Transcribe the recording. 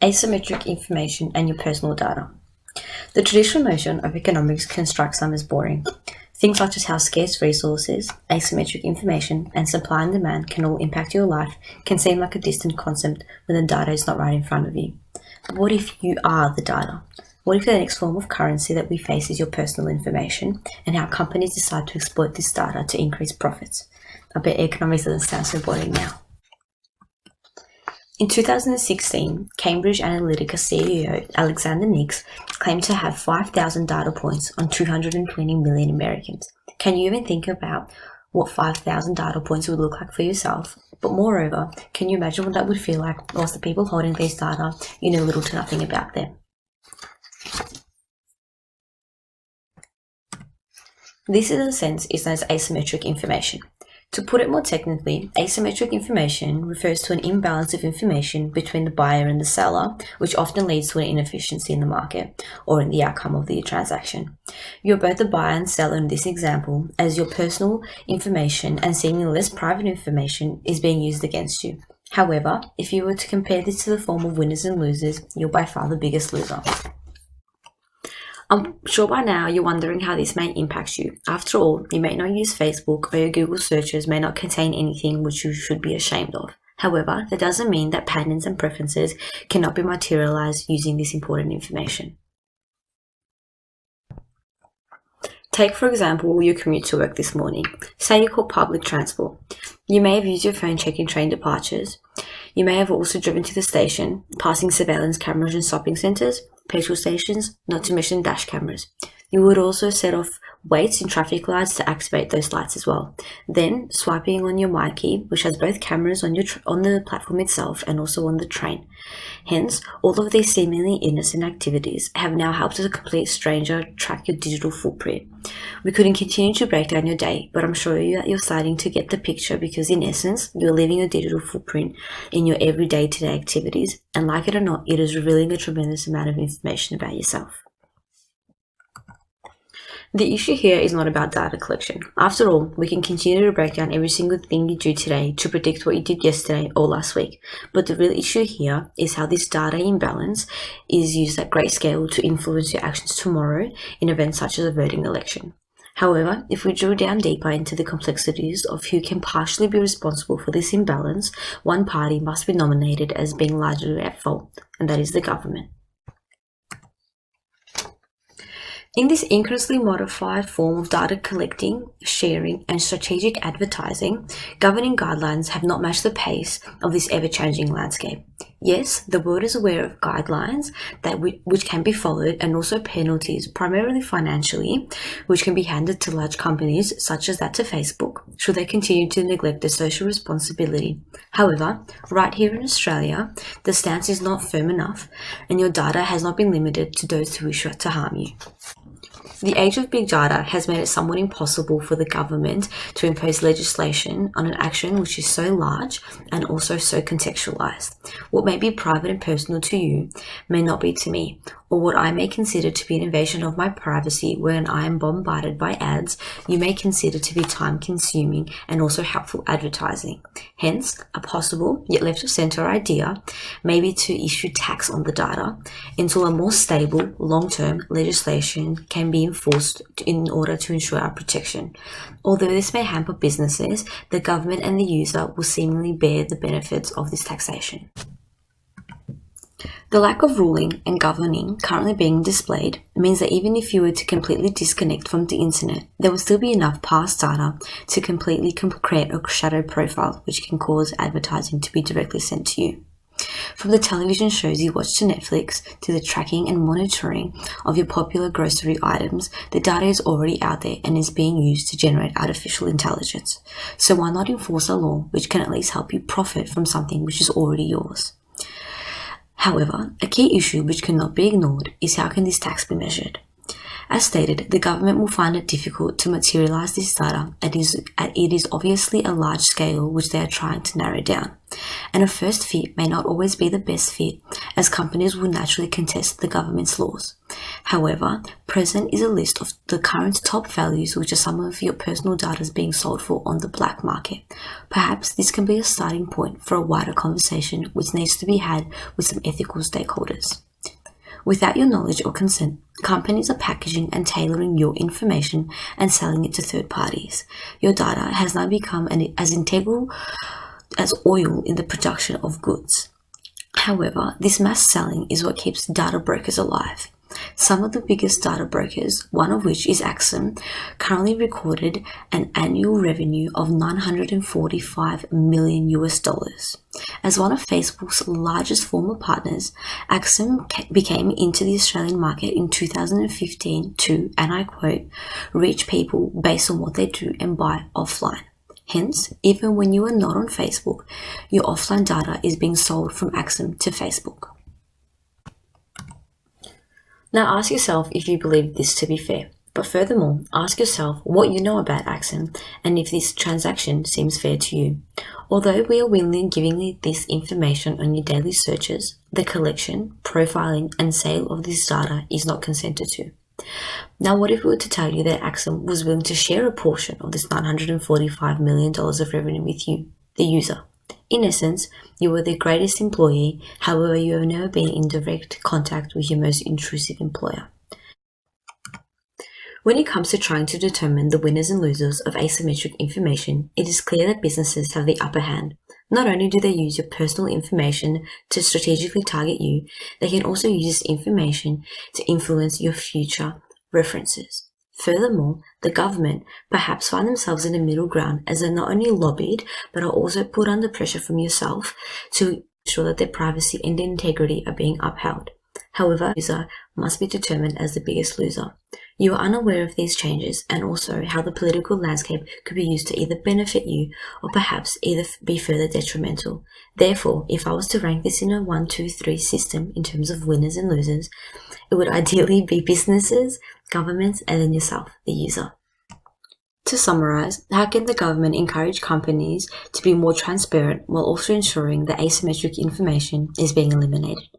Asymmetric information and your personal data. The traditional notion of economics can strike some as boring. Things such as how scarce resources, asymmetric information, and supply and demand can all impact your life can seem like a distant concept when the data is not right in front of you. But what if you are the data? What if the next form of currency that we face is your personal information, and how companies decide to exploit this data to increase profits? I bet economics doesn't sound so boring now. In 2016, Cambridge Analytica CEO Alexander Nix claimed to have 5,000 data points on 220 million Americans. Can you even think about what 5,000 data points would look like for yourself? But moreover, can you imagine what that would feel like whilst the people holding these data, you know little to nothing about them? This, in a sense, is known as asymmetric information. To put it more technically, asymmetric information refers to an imbalance of information between the buyer and the seller, which often leads to an inefficiency in the market or in the outcome of the transaction. You're both the buyer and seller in this example, as your personal information and seemingly less private information is being used against you. However, if you were to compare this to the form of winners and losers, you're by far the biggest loser. I'm sure by now you're wondering how this may impact you. After all, you may not use Facebook, or your Google searches may not contain anything which you should be ashamed of. However, that doesn't mean that patterns and preferences cannot be materialized using this important information. Take, for example, your commute to work this morning. Say you call public transport. You may have used your phone checking train departures. You may have also driven to the station, passing surveillance cameras in shopping centres, petrol stations, not to mention dash cameras. You would also set off waits in traffic lights to activate those lights as well. Then, swiping on your My Key, which has both cameras on the platform itself and also on the train. Hence, all of these seemingly innocent activities have now helped a complete stranger track your digital footprint. We couldn't continue to break down your day, but I'm sure you're starting to get the picture, because in essence, you're leaving a digital footprint in your everyday to-day activities, and like it or not, it is revealing a tremendous amount of information about yourself. The issue here is not about data collection. After all, we can continue to break down every single thing you do today to predict what you did yesterday or last week. But the real issue here is how this data imbalance is used at great scale to influence your actions tomorrow in events such as a voting election. However, if we drill down deeper into the complexities of who can partially be responsible for this imbalance, one party must be nominated as being largely at fault, and that is the government. In this increasingly modified form of data collecting, sharing, and strategic advertising, governing guidelines have not matched the pace of this ever-changing landscape. Yes, the world is aware of guidelines which can be followed, and also penalties, primarily financially, which can be handed to large companies such as that to Facebook, should they continue to neglect their social responsibility. However, right here in Australia, the stance is not firm enough, and your data has not been limited to those who wish to harm you. The age of big data has made it somewhat impossible for the government to impose legislation on an action which is so large and also so contextualized. What may be private and personal to you may not be to me, or what I may consider to be an invasion of my privacy when I am bombarded by ads, you may consider to be time-consuming and also helpful advertising. Hence, a possible yet left-of-center idea may be to issue tax on the data until a more stable, long-term legislation can be enforced in order to ensure our protection. Although this may hamper businesses, the government and the user will seemingly bear the benefits of this taxation. The lack of ruling and governing currently being displayed means that even if you were to completely disconnect from the internet, there will still be enough past data to completely create a shadow profile which can cause advertising to be directly sent to you. From the television shows you watch to Netflix to the tracking and monitoring of your popular grocery items, the data is already out there and is being used to generate artificial intelligence. So why not enforce a law which can at least help you profit from something which is already yours? However, a key issue which cannot be ignored is how can this tax be measured? As stated, the government will find it difficult to materialize this data, as it is obviously a large scale which they are trying to narrow down. And a first fit may not always be the best fit, as companies will naturally contest the government's laws. However, present is a list of the current top values which are some of your personal data being sold for on the black market. Perhaps this can be a starting point for a wider conversation which needs to be had with some ethical stakeholders. Without your knowledge or consent, companies are packaging and tailoring your information and selling it to third parties. Your data has now become as integral as oil in the production of goods. However, this mass selling is what keeps data brokers alive. Some of the biggest data brokers, one of which is Axum, currently recorded an annual revenue of $945 million US. As one of Facebook's largest former partners, Axum became into the Australian market in 2015 to, and I quote, reach people based on what they do and buy offline. Hence, even when you are not on Facebook, your offline data is being sold from Axum to Facebook. Now ask yourself if you believe this to be fair, but furthermore, ask yourself what you know about Axum and if this transaction seems fair to you. Although we are willingly giving this information on your daily searches, the collection, profiling, and sale of this data is not consented to. Now, what if we were to tell you that Axum was willing to share a portion of this $945 million of revenue with you, the user? In essence, you were the greatest employee, however, you have never been in direct contact with your most intrusive employer. When it comes to trying to determine the winners and losers of asymmetric information, it is clear that businesses have the upper hand. Not only do they use your personal information to strategically target you, they can also use this information to influence your future references. Furthermore, the government perhaps find themselves in a middle ground as they're not only lobbied, but are also put under pressure from yourself to ensure that their privacy and integrity are being upheld. However, the user must be determined as the biggest loser. You are unaware of these changes and also how the political landscape could be used to either benefit you or perhaps either be further detrimental. Therefore, if I was to rank this in a 1, 2, 3 system in terms of winners and losers, it would ideally be businesses, governments, and then yourself, the user. To summarize, how can the government encourage companies to be more transparent while also ensuring that asymmetric information is being eliminated?